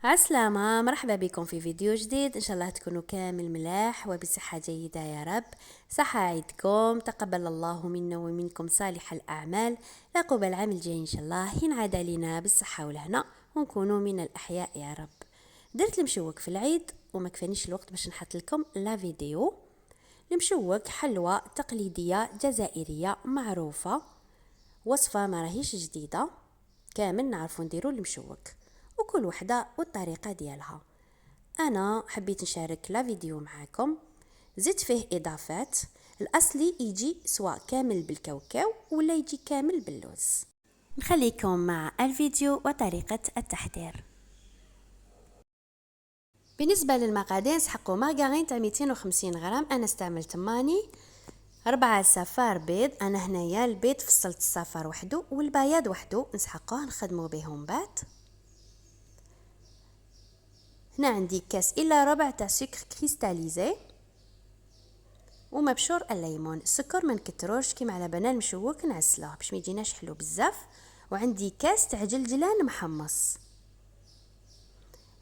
عسلامة، مرحبا بكم في فيديو جديد. إن شاء الله تكونوا كامل ملاح وبصحة جيدة يا رب. صحة عيدكم، تقبل الله منا ومنكم صالح الأعمال. لقب العام الجاي إن شاء الله ينعاد علينا بالصحة والهنا ونكونوا من الأحياء يا رب. درت المشوك في العيد وما كفانيش الوقت باش نحط لكم لا فيديو. المشوك حلوى تقليدية جزائرية معروفة، وصفة ما راهيش جديدة، كامل نعرفو نديرو المشوك وكل وحدة والطريقة ديالها. انا حبيت نشارك لا فيديو معاكم. زدت فيه اضافات. الاصلي يجي سواء كامل بالكاوكاو ولا يجي كامل باللوز. نخليكم مع الفيديو وطريقة التحضير. بالنسبة للمقادير نسحقوا مارغرين تاع 250 غرام. انا استعملت ماني 4 صفار بيض. انا هنايا البيض فصلت الصفار وحده والبياض وحده نسحقوه نخدموا بهم بعد. هنا عندي كاس الا ربع تاع سكر كريستاليزي ومبشور الليمون. السكر ما نكتروش كيما على بالنا المشوك نعسلوه باش ما يجيناش حلو بزاف. وعندي كاس تاع جلجلان محمص.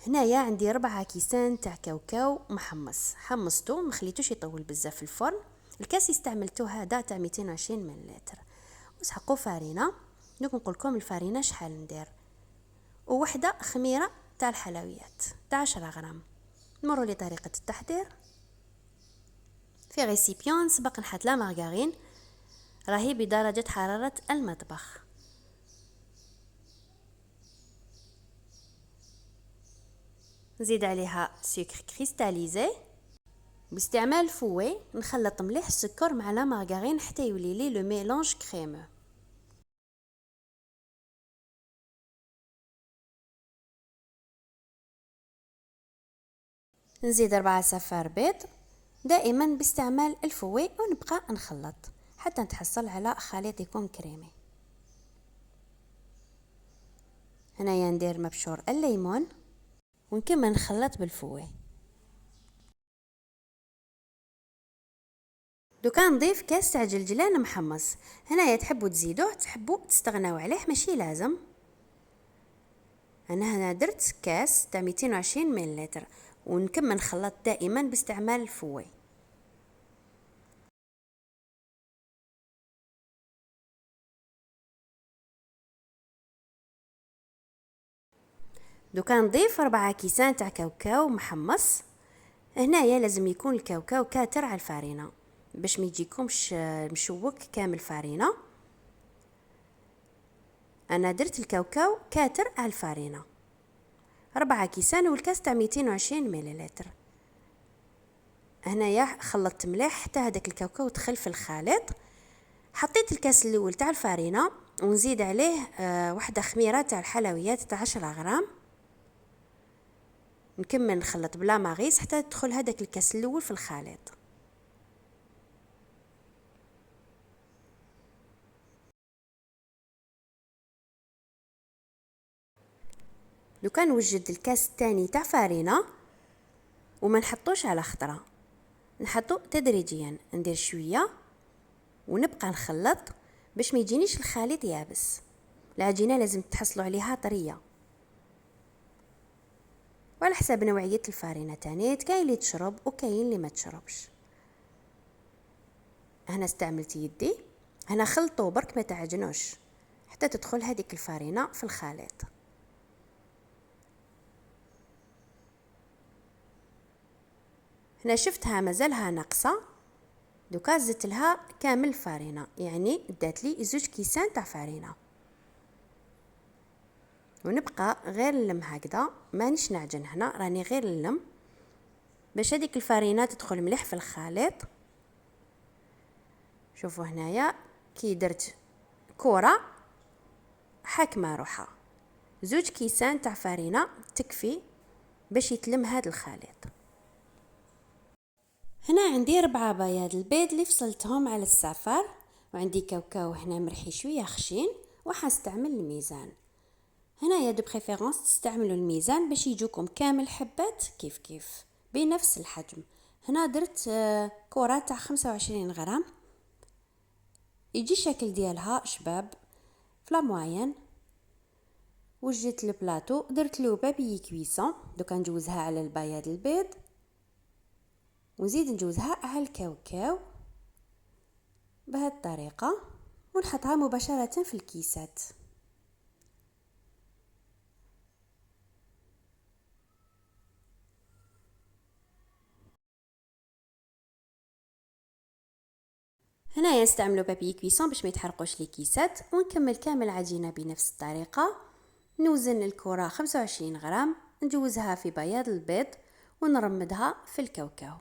هنايا عندي 4 كيسان تاع كاوكاو محمص، حمصته ما خليتوش يطول بزاف في الفرن. الكاس استعملته هذا تاع 220 ملل. وسحقوا فارينه. دوك نقول لكم الفارينه شحال ندير. ووحده خميره تاع الحلويات تاع 10 غرام. نمروا لطريقه التحضير. في ريسيبيون سبق نحط لا مارغرين راهي بدرجة حرارة المطبخ. نزيد عليها سكر كريستاليزي. باستعمال فوي نخلط مليح السكر مع لا مارغرين حتى يولي لي لو ميلونج كريمو. نزيد 4 صفار بيض دائما باستعمال الفوي ونبقى نخلط حتى نتحصل على خليط يكون كريمي. هنايا ندير مبشور الليمون ونكمل نخلط بالفوي. دوكا نضيف كاس تاع جلجلان محمص. هنايا تحبوا تزيدوه تحبوا تستغناو عليه ماشي لازم. انا هنا درت كاس تاع 220 ملل ونكمل نخلط دائما باستعمال الفوي. دوكا نضيف 4 كيسان تاع كاوكاو محمص. هنايا لازم يكون الكاوكاو كاتر على الفارينه باش ما يجيكمش مشوك كامل فارينه. انا درت الكاوكاو كاتر على الفارينه 4 كيسان والكاس تاع 220 ملل. هنايا خلطت مليح حتى هذاك الكاوكاو دخل في الخليط. حطيت الكاس الاول تاع الفارينه ونزيد عليه وحده خميره تاع الحلويات تاع 10 غرام. نكمل نخلط بلا ماغيس حتى تدخل هذاك الكاس الاول في الخليط. لو كان نوجد الكاس الثاني تاع فارينه وما نحطوش على خطره، نحطو تدريجيا. ندير شويه ونبقى نخلط باش ما يجينيش الخليط يابس. العجينه لازم تحصلوا عليها طريه وعلى حسب نوعيه الفارينه تاني. كاين اللي تشرب وكاين اللي ما تشربش. هنا استعملت يدي. هنا خلطوا برك ما تعجنوش حتى تدخل هذيك الفارينه في الخليط. هنا شفتها مازالها ناقصه. دوكا زدت لها كامل فارينه يعني دات لي 2 كيسان تاع فارينه. ونبقى غير نلم هكذا مانيش نعجن. هنا راني غير نلم باش هذيك الفارينه تدخل مليح في الخليط. شوفوا هنايا كي درت كره حاكمه روحها. 2 كيسان تاع فارينه تكفي باش يتلم هذا الخليط. هنا عندي 4 بياض البيض اللي فصلتهم على الصفار. وعندي كاوكاو هنا مرحي شويه خشين وحنستعمل الميزان. هنا يا دو بريفيرونس تستعملوا الميزان باش يجوكم كامل حبات كيف كيف بنفس الحجم. هنا درت كرة تاع 25 غرام. يجي الشكل ديالها شباب فلا موين. وجيت البلاطو درت له بابي كويسون. دوكا نجوزها على البياض البيض ونزيد نجوزها على الكاوكاو بهذه الطريقه ونحطها مباشره في الكيسات. هنايا نستعملوا بابي كويسون باش ما يتحرقوش لي كيسات. ونكمل كامل العجينه بنفس الطريقه. نوزن الكره 25 غرام، نجوزها في بياض البيض ونرمدها في الكاوكاو.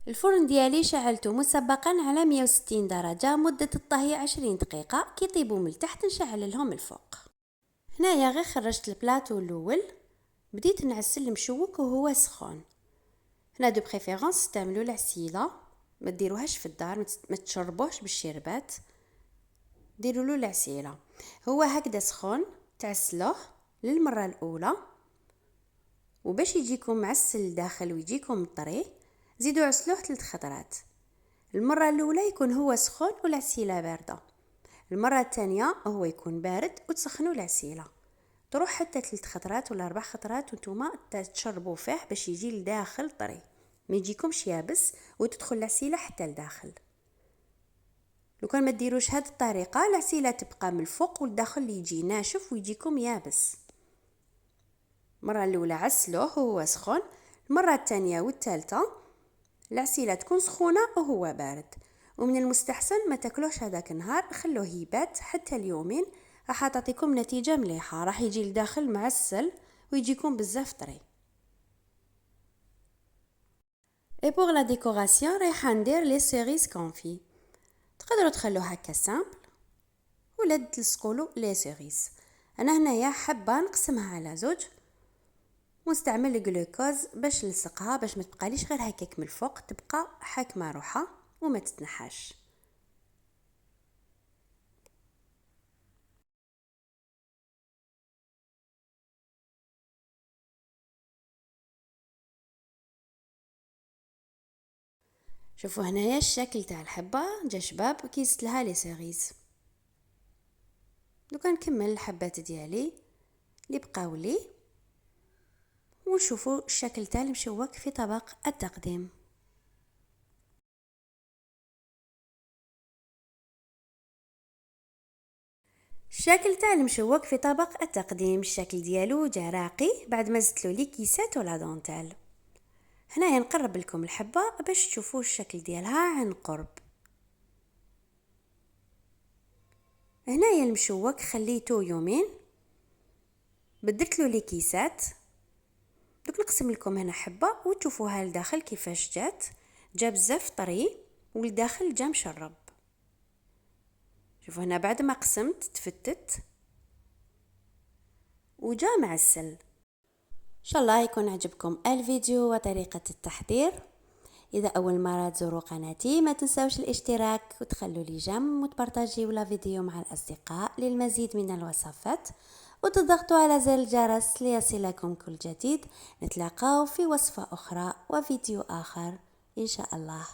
الفرن ديالي شعلته مسبقا على 160 درجه مده الطهي 20 دقيقه. كي يطيبوا من التحت نشعل لهم الفوق. هنايا غير خرجت البلاطو الاول، بديت نعسل المشوك وهو سخون. هنا دو بريفيرونس استعملوا العسيله، ما ديروهاش في الدار، ما تشربوش بالشربات، ديروا له العسيله. هو هكذا سخون تعسلوه للمره الاولى، وباش يجيكم معسل داخل ويجيكم طري زيدوا عسلوه 3 خطرات. المره الاولى يكون هو سخون والعسيله بارده، المره الثانيه هو يكون بارد وتسخنوا العسيله. تروح حتى 3 خطرات ولا 4 خطرات وانتوما تشربوا فيه باش يجي لداخل طري، ما يجيكمش يابس وتدخل العسيله حتى لداخل. لو كان ما ديروش هذه الطريقه العسيله تبقى من الفوق والداخل يجي ناشف ويجيكم يابس. المره الاولى عسلوه وهو سخون، المره الثانيه والثالثه العسيله تكون سخونه وهو بارد. ومن المستحسن ما تاكلوش هذاك النهار، خلوه يبات حتى اليومين، راح تعطيكم نتيجه مليحه، راح يجي لداخل معسل ويجيكم بزاف طري. اي بوغ لا ديكوراسيون رايحه ندير لي سيريز كونفي. تقدروا تخلوه هكا سامبل ولا تلصقوا لي سيريز. انا هنايا حابه نقسمها على زوج ونستعمل الجلوكوز باش نلصقها، باش ما تبقاليش غير هكاك من الفوق، تبقى حاكمه روحها وما تتنحاش. شوفوا هنايا الشكل تاع الحبه جا شباب كيست لها لي سيريز. دوكا نكمل الحبات ديالي اللي بقاو لي ونشوفوا الشكل تاع المشوك في طبق التقديم. الشكل تاع المشوك في طبق التقديم، الشكل ديالو جا راقي بعد ما زدت له لي كيسات ولا دونتال. هنايا نقرب لكم الحبه باش تشوفوا الشكل ديالها عن قرب. هنايا المشوك خليته يومين، بدلت له لي كيسات. دوك نقسم لكم هنا حبه وتشوفوها لداخل كيفاش جا بزاف طري والداخل جا مشرب. شوفوا هنا بعد ما قسمت تفتت وجا معسل. ان شاء الله يكون عجبكم الفيديو وطريقه التحضير. اذا اول مره تزوروا قناتي ما تنسوش الاشتراك وتخلوا لي جيم وتبارطاجيو لا فيديو مع الاصدقاء للمزيد من الوصفات، وتضغطوا على زر الجرس ليصلكم كل جديد. نتلاقاو في وصفه اخرى وفيديو اخر ان شاء الله.